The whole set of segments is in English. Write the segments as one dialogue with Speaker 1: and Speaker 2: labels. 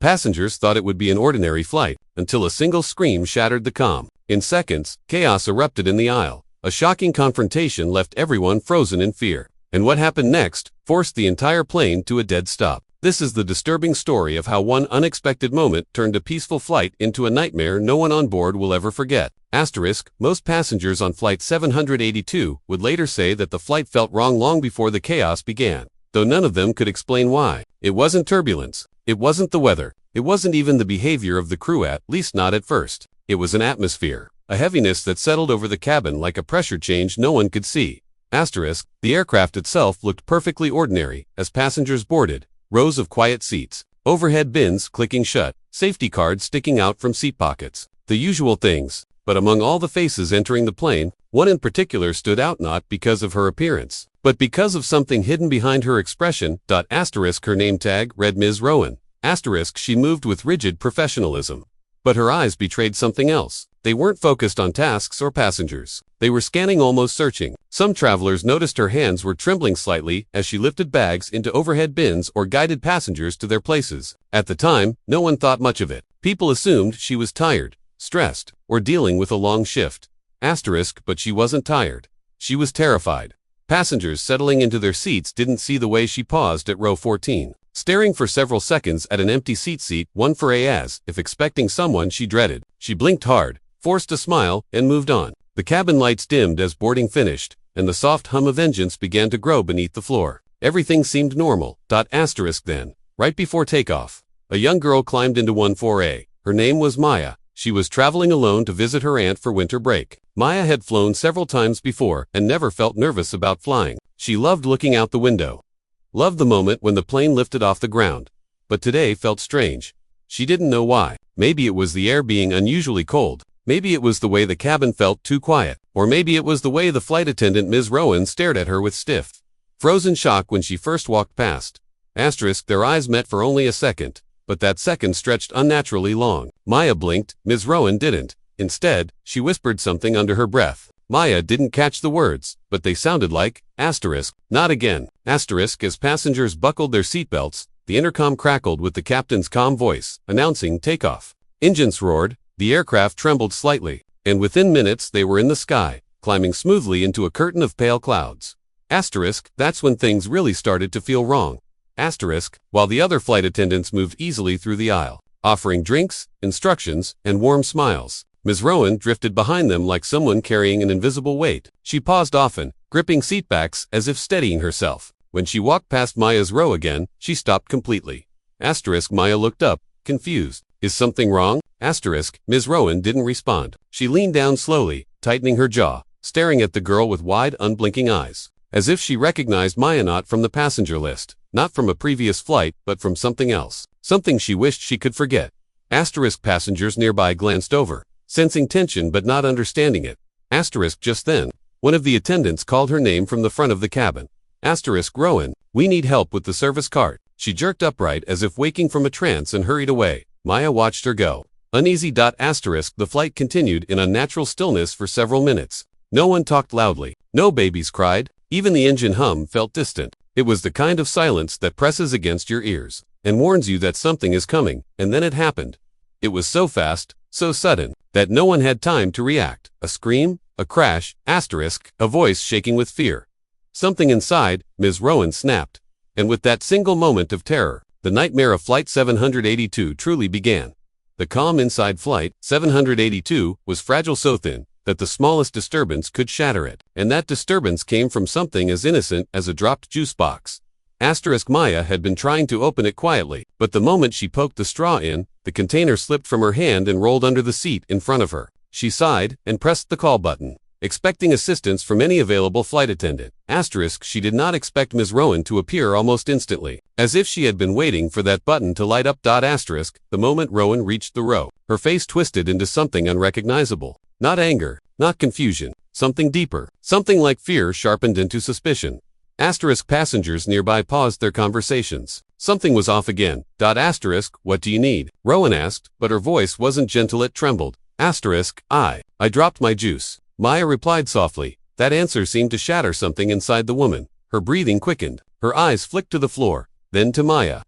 Speaker 1: Passengers thought it would be an ordinary flight, until a single scream shattered the calm. In seconds, chaos erupted in the aisle. A shocking confrontation left everyone frozen in fear. And what happened next forced the entire plane to a dead stop. This is the disturbing story of how one unexpected moment turned a peaceful flight into a nightmare no one on board will ever forget. Most passengers on Flight 782 would later say that the flight felt wrong long before the chaos began, though none of them could explain why. It wasn't turbulence. It wasn't the weather. It wasn't even the behavior of the crew, at least not at first. It was an atmosphere, a heaviness that settled over the cabin like a pressure change no one could see. The aircraft itself looked perfectly ordinary as passengers boarded. Rows of quiet seats, overhead bins clicking shut, safety cards sticking out from seat pockets. The usual things. But among all the faces entering the plane, one in particular stood out, not because of her appearance, but because of something hidden behind her expression. Her name tag read Ms. Rowan. She moved with rigid professionalism. But her eyes betrayed something else. They weren't focused on tasks or passengers. They were scanning, almost searching. Some travelers noticed her hands were trembling slightly as she lifted bags into overhead bins or guided passengers to their places. At the time, no one thought much of it. People assumed she was tired, stressed, or dealing with a long shift. But she wasn't tired. She was terrified. Passengers settling into their seats didn't see the way she paused at row 14. Staring for several seconds at an empty seat, one for as if expecting someone she dreaded. She blinked hard, forced a smile, and moved on. The cabin lights dimmed as boarding finished, and the soft hum of engines began to grow beneath the floor. Everything seemed normal. Then, right before takeoff, a young girl climbed into 14A. Her name was Maya. She was traveling alone to visit her aunt for winter break. Maya had flown several times before and never felt nervous about flying. She loved looking out the window. Loved the moment when the plane lifted off the ground. But today felt strange. She didn't know why. Maybe it was the air being unusually cold. Maybe it was the way the cabin felt too quiet. Or maybe it was the way the flight attendant Ms. Rowan stared at her with stiff, frozen shock when she first walked past. Their eyes met for only a second, but that second stretched unnaturally long. Maya blinked, Ms. Rowan didn't. Instead, she whispered something under her breath. Maya didn't catch the words, but they sounded like, not again. As passengers buckled their seatbelts, the intercom crackled with the captain's calm voice, announcing takeoff. Engines roared, the aircraft trembled slightly, and within minutes they were in the sky, climbing smoothly into a curtain of pale clouds. That's when things really started to feel wrong. While the other flight attendants moved easily through the aisle, offering drinks, instructions, and warm smiles, Ms. Rowan drifted behind them like someone carrying an invisible weight. She paused often, gripping seatbacks as if steadying herself. When she walked past Maya's row again, she stopped completely. Maya looked up, confused. Is something wrong? Ms. Rowan didn't respond. She leaned down slowly, tightening her jaw, staring at the girl with wide, unblinking eyes, as if she recognized Maya not from the passenger list, not from a previous flight, but from something else. Something she wished she could forget. Passengers nearby glanced over, sensing tension but not understanding it. Just then, one of the attendants called her name from the front of the cabin. Rowan, we need help with the service cart. She jerked upright as if waking from a trance and hurried away. Maya watched her go. Uneasy. The flight continued in unnatural stillness for several minutes. No one talked loudly. No babies cried. Even the engine hum felt distant. It was the kind of silence that presses against your ears and warns you that something is coming, and then it happened. It was so fast, so sudden, that no one had time to react. A scream, a crash, a voice shaking with fear. Something inside Ms. Rowan snapped. And with that single moment of terror, the nightmare of Flight 782 truly began. The calm inside Flight 782 was fragile, so thin that the smallest disturbance could shatter it. And that disturbance came from something as innocent as a dropped juice box. Maya had been trying to open it quietly, but the moment she poked the straw in, the container slipped from her hand and rolled under the seat in front of her. She sighed and pressed the call button, expecting assistance from any available flight attendant. She did not expect Ms. Rowan to appear almost instantly, as if she had been waiting for that button to light up. The moment Rowan reached the row, her face twisted into something unrecognizable. Not anger, not confusion, something deeper, something like fear sharpened into suspicion. Passengers nearby paused their conversations. Something was off again. What do you need? Rowan asked, but her voice wasn't gentle, it trembled. I dropped my juice. Maya replied softly. That answer seemed to shatter something inside the woman. Her breathing quickened. Her eyes flicked to the floor, then to Maya.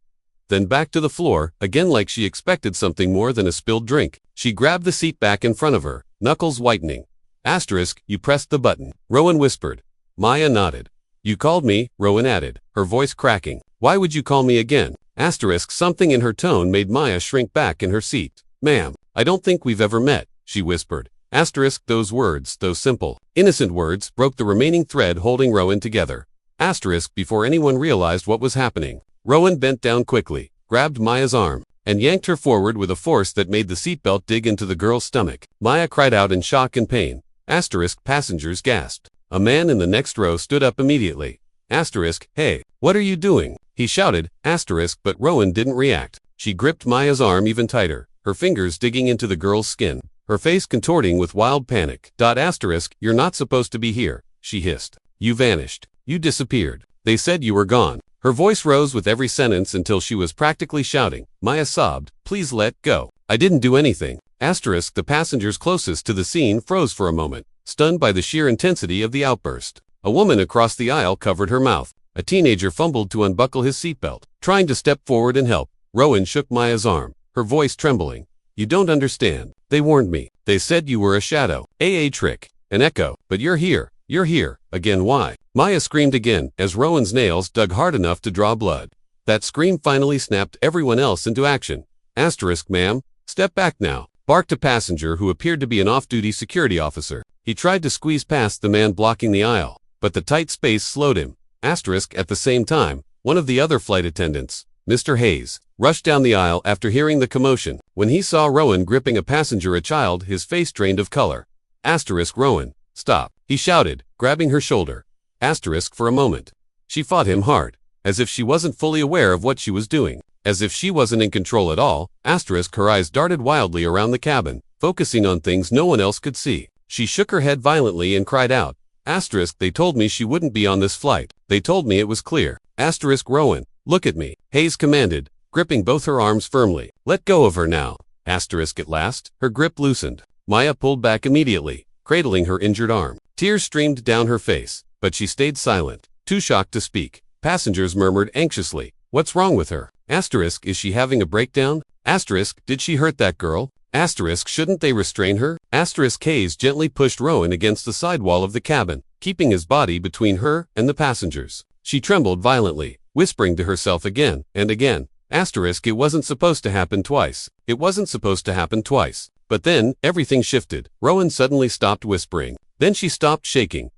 Speaker 1: then back to the floor, again like she expected something more than a spilled drink. She grabbed the seat back in front of her, knuckles whitening. Asterisk, you pressed the button, Rowan whispered. Maya nodded. You called me, Rowan added, her voice cracking. Why would you call me again? Asterisk, something in her tone made Maya shrink back in her seat. Ma'am, I don't think we've ever met, she whispered. Asterisk, those words, those simple, innocent words, broke the remaining thread holding Rowan together. Asterisk, before anyone realized what was happening, Rowan bent down quickly, grabbed Maya's arm, and yanked her forward with a force that made the seatbelt dig into the girl's stomach. Maya cried out in shock and pain. Asterisk, passengers gasped. A man in the next row stood up immediately. Asterisk, hey, what are you doing? He shouted. Asterisk, but Rowan didn't react. She gripped Maya's arm even tighter, her fingers digging into the girl's skin, her face contorting with wild panic. Asterisk, you're not supposed to be here, she hissed. You vanished. You disappeared. They said you were gone. Her voice rose with every sentence until she was practically shouting. Maya sobbed, please let go. I didn't do anything. Asterisk, the passengers closest to the scene froze for a moment, stunned by the sheer intensity of the outburst. A woman across the aisle covered her mouth. A teenager fumbled to unbuckle his seatbelt, trying to step forward and help. Rowan shook Maya's arm, her voice trembling. You don't understand. They warned me. They said you were a shadow, a trick, an echo, but you're here. You're here. Again, why? Maya screamed again, as Rowan's nails dug hard enough to draw blood. That scream finally snapped everyone else into action. Asterisk, ma'am, step back now, barked a passenger who appeared to be an off-duty security officer. He tried to squeeze past the man blocking the aisle, but the tight space slowed him. Asterisk, at the same time, one of the other flight attendants, Mr. Hayes, rushed down the aisle after hearing the commotion. When he saw Rowan gripping a passenger, a child, his face drained of color. Asterisk, Rowan, stop, he shouted, grabbing her shoulder. Asterisk, for a moment, she fought him hard, as if she wasn't fully aware of what she was doing, as if she wasn't in control at all. Asterisk, her eyes darted wildly around the cabin, focusing on things no one else could see. She shook her head violently and cried out. Asterisk, they told me she wouldn't be on this flight. They told me it was clear. Asterisk, Rowan, look at me, Hayes commanded, gripping both her arms firmly. Let go of her now. Asterisk, at last, her grip loosened. Maya pulled back immediately, cradling her injured arm. Tears streamed down her face, but she stayed silent, too shocked to speak. Passengers murmured anxiously. What's wrong with her? Asterisk, is she having a breakdown? Asterisk, did she hurt that girl? Asterisk, shouldn't they restrain her? Asterisk, Hayes gently pushed Rowan against the sidewall of the cabin, keeping his body between her and the passengers. She trembled violently, whispering to herself again and again. Asterisk, it wasn't supposed to happen twice. It wasn't supposed to happen twice. But then, everything shifted. Rowan suddenly stopped whispering. Then she stopped shaking.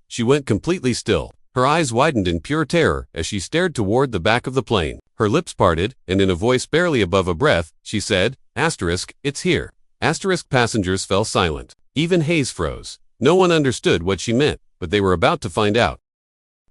Speaker 1: She went completely still. Her eyes widened in pure terror as she stared toward the back of the plane. Her lips parted, and in a voice barely above a breath, she said, Asterisk, it's here. Asterisk, passengers fell silent. Even Hayes froze. No one understood what she meant, but they were about to find out.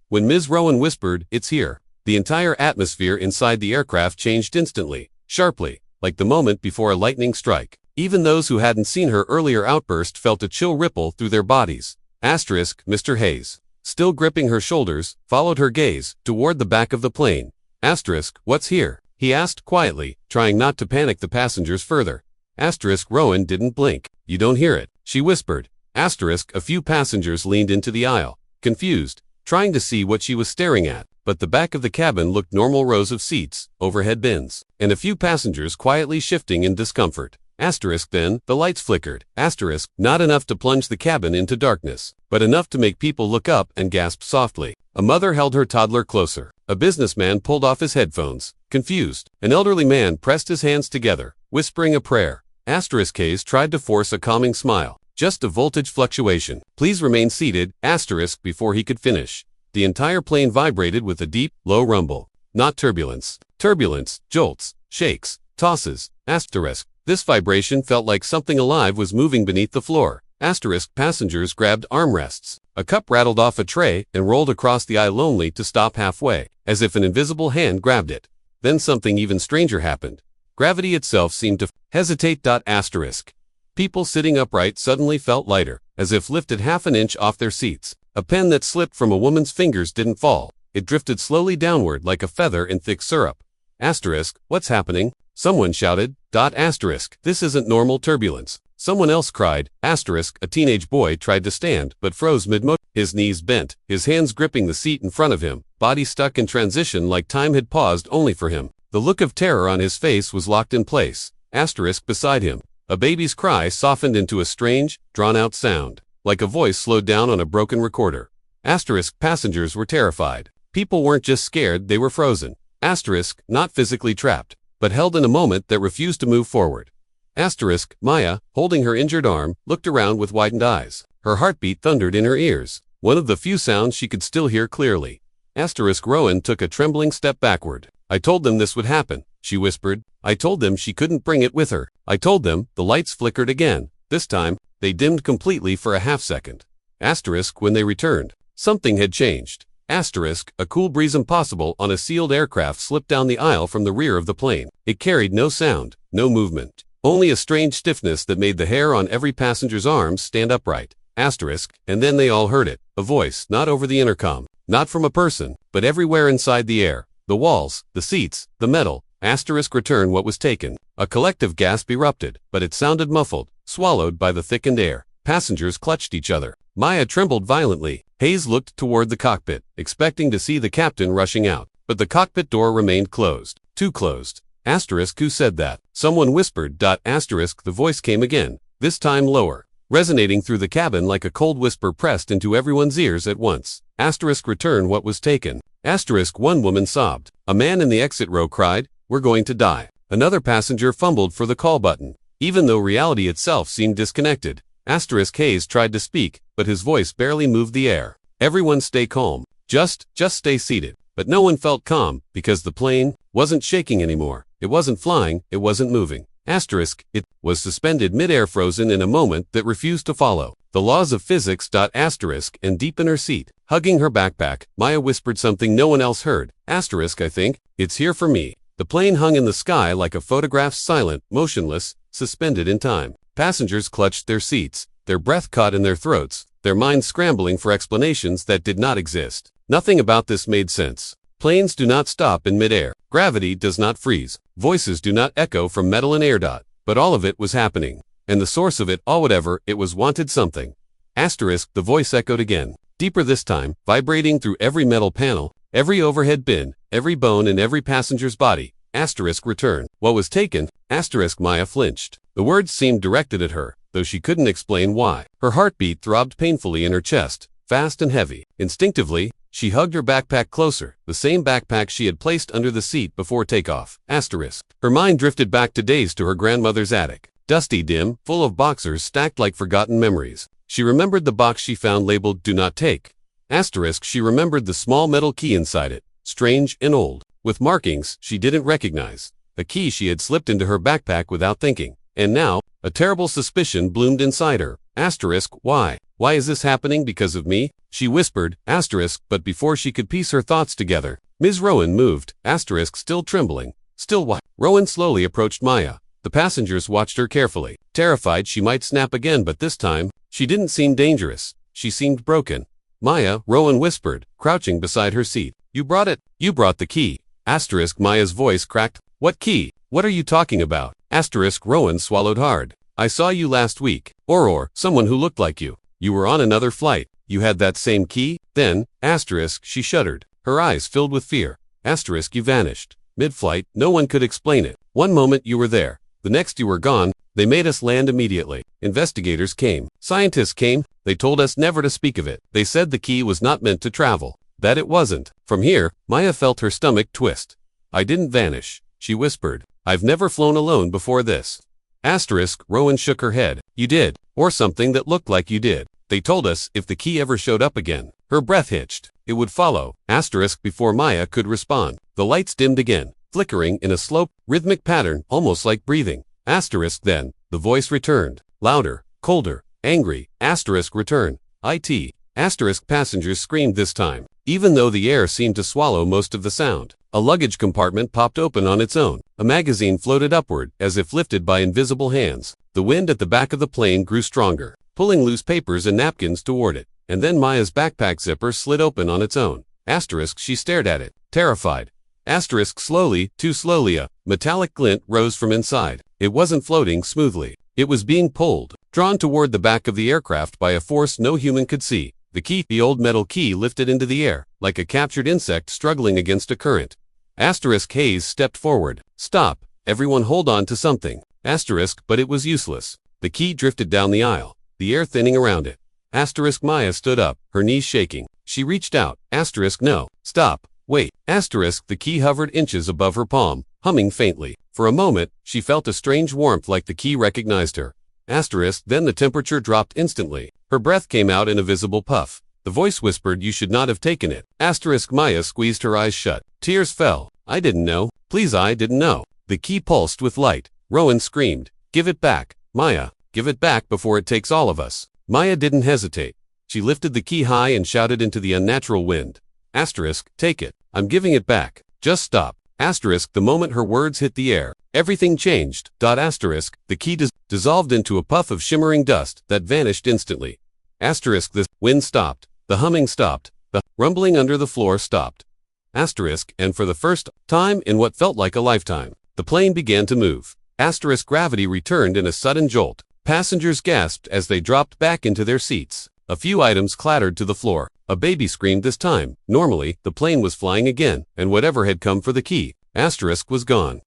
Speaker 1: When Ms. Rowan whispered, it's here, the entire atmosphere inside the aircraft changed instantly, sharply, like the moment before a lightning strike. Even those who hadn't seen her earlier outburst felt a chill ripple through their bodies. Asterisk, Mr. Hayes, still gripping her shoulders, followed her gaze toward the back of the plane. Asterisk, what's here? He asked quietly, trying not to panic the passengers further. Asterisk, Rowan didn't blink. You don't hear it, she whispered. Asterisk, a few passengers leaned into the aisle, confused, trying to see what she was staring at, but the back of the cabin looked normal: rows of seats, overhead bins, and a few passengers quietly shifting in discomfort. Asterisk, then, the lights flickered. Asterisk, not enough to plunge the cabin into darkness, but enough to make people look up and gasp softly. A mother held her toddler closer. A businessman pulled off his headphones, confused. An elderly man pressed his hands together, whispering a prayer. Asterisk, Hayes tried to force a calming smile. Just a voltage fluctuation. Please remain seated. Asterisk, before he could finish, the entire plane vibrated with a deep, low rumble. Not turbulence. Turbulence, jolts, shakes, tosses. Asterisk. This vibration felt like something alive was moving beneath the floor. Asterisk, passengers grabbed armrests. A cup rattled off a tray and rolled across the aisle only to stop halfway, as if an invisible hand grabbed it. Then something even stranger happened. Gravity itself seemed to hesitate. Asterisk. People sitting upright suddenly felt lighter, as if lifted half an inch off their seats. A pen that slipped from a woman's fingers didn't fall. It drifted slowly downward like a feather in thick syrup. Asterisk, what's happening? Someone shouted. Asterisk, this isn't normal turbulence. Someone else cried. Asterisk, a teenage boy tried to stand, but froze mid-motion. His knees bent, his hands gripping the seat in front of him, body stuck in transition like time had paused only for him. The look of terror on his face was locked in place. Asterisk beside him. A baby's cry softened into a strange, drawn-out sound, like a voice slowed down on a broken recorder. Asterisk passengers were terrified. People weren't just scared, they were frozen. Asterisk not physically trapped, but held in a moment that refused to move forward. Asterisk Maya, holding her injured arm, looked around with widened eyes. Her heartbeat thundered in her ears, one of the few sounds she could still hear clearly. Asterisk Rowan took a trembling step backward. I told them this would happen, she whispered. I told them she couldn't bring it with her. I told them. The lights flickered again. This time, they dimmed completely for a half-second. Asterisk when they returned. Something had changed. Asterisk, a cool breeze impossible on a sealed aircraft slipped down the aisle from the rear of the plane. It carried no sound, no movement. Only a strange stiffness that made the hair on every passenger's arms stand upright. Asterisk, and then they all heard it. A voice, not over the intercom, not from a person, but everywhere inside the air. The walls, the seats, the metal. Asterisk return what was taken. A collective gasp erupted, but it sounded muffled, swallowed by the thickened air. Passengers clutched each other. Maya trembled violently. Hayes looked toward the cockpit, expecting to see the captain rushing out, but the cockpit door remained closed. Too closed. Asterisk who said that? Someone whispered. Asterisk the voice came again, this time lower, resonating through the cabin like a cold whisper pressed into everyone's ears at once. Asterisk return what was taken. Asterisk one woman sobbed. A man in the exit row cried, "We're going to die." Another passenger fumbled for the call button. Even though reality itself seemed disconnected, Asterisk Hayes tried to speak, but his voice barely moved the air. Everyone stay calm. Just stay seated. But no one felt calm, because the plane wasn't shaking anymore. It wasn't flying, it wasn't moving. Asterisk, it was suspended mid-air, frozen in a moment that refused to follow the laws of physics. Asterisk, and deep in her seat, hugging her backpack, Maya whispered something no one else heard. Asterisk I think, it's here for me. The plane hung in the sky like a photograph, silent, motionless, suspended in time. Passengers clutched their seats, their breath caught in their throats, their minds scrambling for explanations that did not exist. Nothing about this made sense. Planes do not stop in midair. Gravity does not freeze. Voices do not echo from metal and air. But all of it was happening. And the source of it all, whatever it was, wanted something. Asterisk, the voice echoed again. Deeper this time, vibrating through every metal panel, every overhead bin, every bone in every passenger's body. Asterisk return. What was taken? Asterisk Maya flinched. The words seemed directed at her, though she couldn't explain why. Her heartbeat throbbed painfully in her chest, fast and heavy. Instinctively, she hugged her backpack closer, the same backpack she had placed under the seat before takeoff. Asterisk. Her mind drifted back to days to her grandmother's attic. Dusty, dim, full of boxers stacked like forgotten memories. She remembered the box she found labeled "Do Not Take." Asterisk. She remembered the small metal key inside it, strange and old, with markings she didn't recognize. A key she had slipped into her backpack without thinking. And now, a terrible suspicion bloomed inside her. Asterisk. Why? Why is this happening because of me? She whispered. Asterisk. But before she could piece her thoughts together, Ms. Rowan moved. Asterisk. Still trembling. Still what? Rowan slowly approached Maya. The passengers watched her carefully, terrified she might snap again, but this time, she didn't seem dangerous. She seemed broken. Maya, Rowan whispered, crouching beside her seat. You brought it. You brought the key. Asterisk. Maya's voice cracked. What key? What are you talking about? Asterisk. Rowan swallowed hard. I saw you last week. Or someone who looked like you. You were on another flight. You had that same key? Then, asterisk, she shuddered. Her eyes filled with fear. Asterisk. You vanished. Mid-flight, no one could explain it. One moment you were there. The next you were gone. They made us land immediately. Investigators came. Scientists came. They told us never to speak of it. They said the key was not meant to travel. That it wasn't. From here, Maya felt her stomach twist. I didn't vanish, she whispered. I've never flown alone before this. Asterisk. Rowan shook her head. You did. Or something that looked like you did. They told us if the key ever showed up again. Her breath hitched. It would follow. Asterisk. Before Maya could respond, the lights dimmed again, flickering in a slow, rhythmic pattern, almost like breathing. Asterisk. Then, the voice returned. Louder, colder, angry. Asterisk. Return. IT. Asterisk. Passengers screamed this time, even though the air seemed to swallow most of the sound. A luggage compartment popped open on its own. A magazine floated upward, as if lifted by invisible hands. The wind at the back of the plane grew stronger, pulling loose papers and napkins toward it. And then Maya's backpack zipper slid open on its own. Asterisk. She stared at it, terrified. Asterisk. Slowly, too slowly, a metallic glint rose from inside. It wasn't floating smoothly. It was being pulled, drawn toward the back of the aircraft by a force no human could see. The key, the old metal key, lifted into the air, like a captured insect struggling against a current. Asterisk Hayes stepped forward. Stop. Everyone hold on to something. Asterisk, but it was useless. The key drifted down the aisle, the air thinning around it. Asterisk Maya stood up, her knees shaking. She reached out. Asterisk no. Stop. Wait. Asterisk the key hovered inches above her palm, humming faintly. For a moment, she felt a strange warmth like the key recognized her. Asterisk then the temperature dropped instantly. Her breath came out in a visible puff. The voice whispered, you should not have taken it. Asterisk Maya squeezed her eyes shut. Tears fell. I didn't know. Please, I didn't know. The key pulsed with light. Rowan screamed. Give it back. Maya, give it back before it takes all of us. Maya didn't hesitate. She lifted the key high and shouted into the unnatural wind. Asterisk, take it. I'm giving it back. Just stop. Asterisk the moment her words hit the air, everything changed. Asterisk, the key dissolved into a puff of shimmering dust that vanished instantly. Asterisk the wind stopped. The humming stopped. The rumbling under the floor stopped. Asterisk, and for the first time in what felt like a lifetime, the plane began to move. Asterisk gravity returned in a sudden jolt. Passengers gasped as they dropped back into their seats. A few items clattered to the floor. A baby screamed this time. Normally, the plane was flying again, and whatever had come for the key, Asterisk was gone.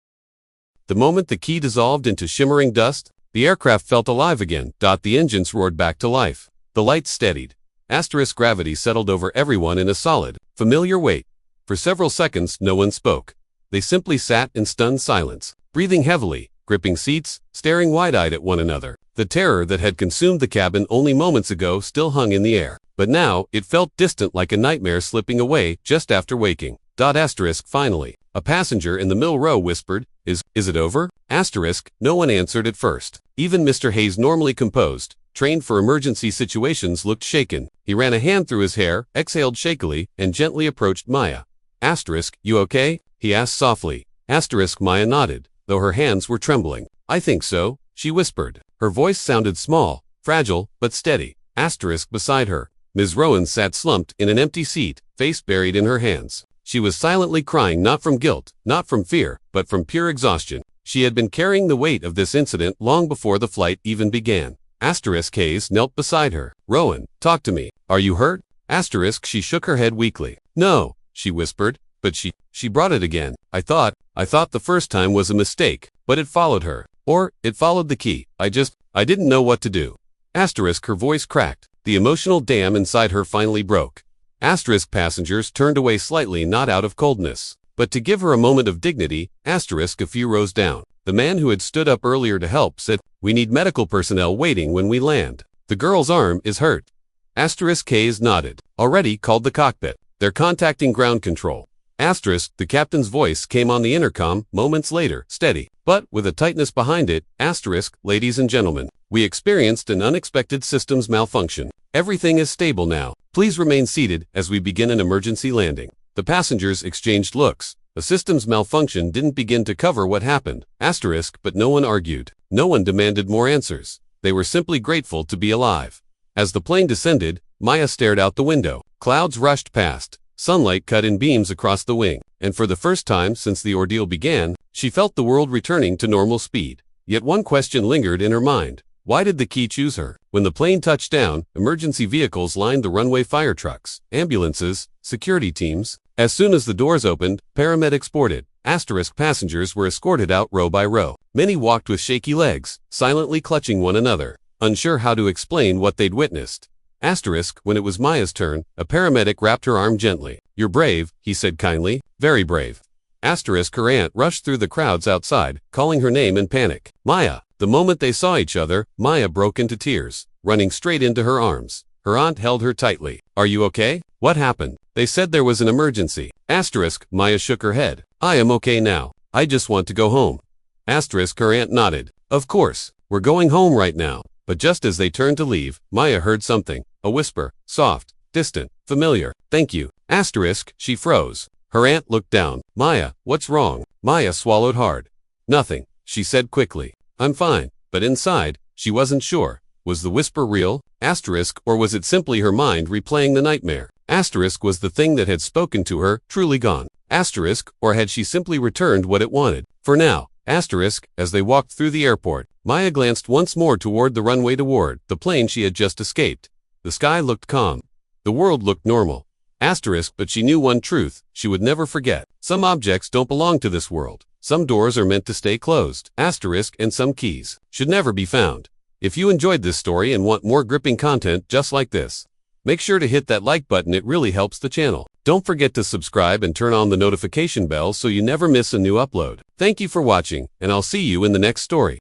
Speaker 1: The moment the key dissolved into shimmering dust, the aircraft felt alive again. The engines roared back to life. The lights steadied. Asterisk gravity settled over everyone in a solid, familiar weight. For several seconds, no one spoke. They simply sat in stunned silence, breathing heavily, gripping seats, staring wide-eyed at one another. The terror that had consumed the cabin only moments ago still hung in the air, but now it felt distant like a nightmare slipping away just after waking. Asterisk finally, a passenger in the middle row whispered, Is it over? Asterisk, no one answered at first. Even Mr. Hayes, normally composed, trained for emergency situations, looked shaken. He ran a hand through his hair, exhaled shakily, and gently approached Maya. Asterisk, you okay? He asked softly. Asterisk Maya nodded, though her hands were trembling. I think so, she whispered. Her voice sounded small, fragile, but steady. Asterisk beside her, Ms. Rowan sat slumped in an empty seat, face buried in her hands. She was silently crying, not from guilt, not from fear, but from pure exhaustion. She had been carrying the weight of this incident long before the flight even began. Asterisk Hayes knelt beside her. Rowan, talk to me. Are you hurt? Asterisk she shook her head weakly. No, she whispered, but she brought it again. I thought the first time was a mistake, but it followed her. Or, it followed the key. I didn't know what to do. Asterisk her voice cracked. The emotional dam inside her finally broke. Asterisk passengers turned away slightly, not out of coldness, but to give her a moment of dignity. Asterisk a few rows down. The man who had stood up earlier to help said, we need medical personnel waiting when we land. The girl's arm is hurt. Asterisk Hayes nodded. Already called the cockpit. They're contacting ground control. Asterisk, the captain's voice came on the intercom moments later, steady, but with a tightness behind it. Asterisk, ladies and gentlemen, we experienced an unexpected systems malfunction. Everything is stable now. Please remain seated as we begin an emergency landing. The passengers exchanged looks. A systems malfunction didn't begin to cover what happened. Asterisk, but no one argued. No one demanded more answers. They were simply grateful to be alive. As the plane descended, Maya stared out the window. Clouds rushed past. Sunlight cut in beams across the wing, and for the first time since the ordeal began, she felt the world returning to normal speed. Yet one question lingered in her mind. Why did the key choose her? When the plane touched down, emergency vehicles lined the runway, fire trucks, ambulances, security teams. As soon as the doors opened, paramedics boarded. Asterisk passengers were escorted out row by row. Many walked with shaky legs, silently clutching one another, unsure how to explain what they'd witnessed. Asterisk, when it was Maya's turn, a paramedic wrapped her arm gently. You're brave, he said kindly, very brave. Asterisk her aunt rushed through the crowds outside, calling her name in panic. Maya. The moment they saw each other, Maya broke into tears, running straight into her arms. Her aunt held her tightly. Are you okay? What happened? They said there was an emergency. Asterisk, Maya shook her head. I am okay now. I just want to go home. Asterisk her aunt nodded. Of course, we're going home right now. But just as they turned to leave, Maya heard something. A whisper, soft, distant, familiar. Thank you. Asterisk, she froze. Her aunt looked down. Maya, what's wrong? Maya swallowed hard. Nothing, she said quickly. I'm fine. But inside, she wasn't sure. Was the whisper real? Asterisk, or was it simply her mind replaying the nightmare? Asterisk, was the thing that had spoken to her truly gone? Asterisk, or had she simply returned what it wanted? For now. Asterisk, as they walked through the airport, Maya glanced once more toward the runway, toward the plane she had just escaped. The sky looked calm. The world looked normal. Asterisk, but she knew one truth she would never forget. Some objects don't belong to this world. Some doors are meant to stay closed, asterisk, and some keys should never be found. If you enjoyed this story and want more gripping content just like this, make sure to hit that like button. It really helps the channel. Don't forget to subscribe and turn on the notification bell so you never miss a new upload. Thank you for watching, and I'll see you in the next story.